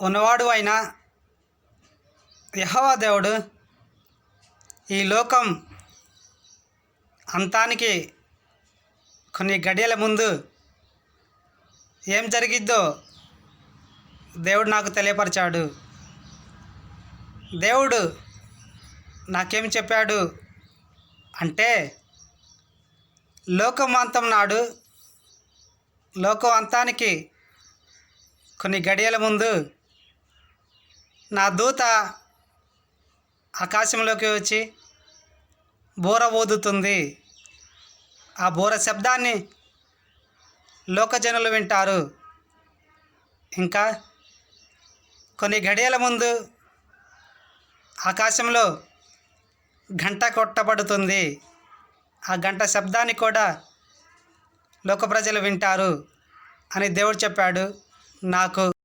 ఉన్నవాడు అయిన యెహోవా దేవుడు ఈ లోకం అంతానికి కొన్ని గడియల ముందు ఏం జరిగిద్దో దేవుడు నాకు తెలియపరిచాడు. దేవుడు నాకేం చెప్పాడు అంటే, లోకం అంతానికి కొన్ని గడియల ముందు నా దూత ఆకాశంలోకి వచ్చి బూర ఊదుతుంది. ఆ బూర శబ్దాన్ని లోకజనులు వింటారు. ఇంకా కొన్ని గడియల ముందు ఆకాశంలో గంట కొట్టబడుతుంది. ఆ గంట శబ్దాన్ని కూడా లోక ప్రజలు వింటారు అని దేవుడు చెప్పాడు నాకు.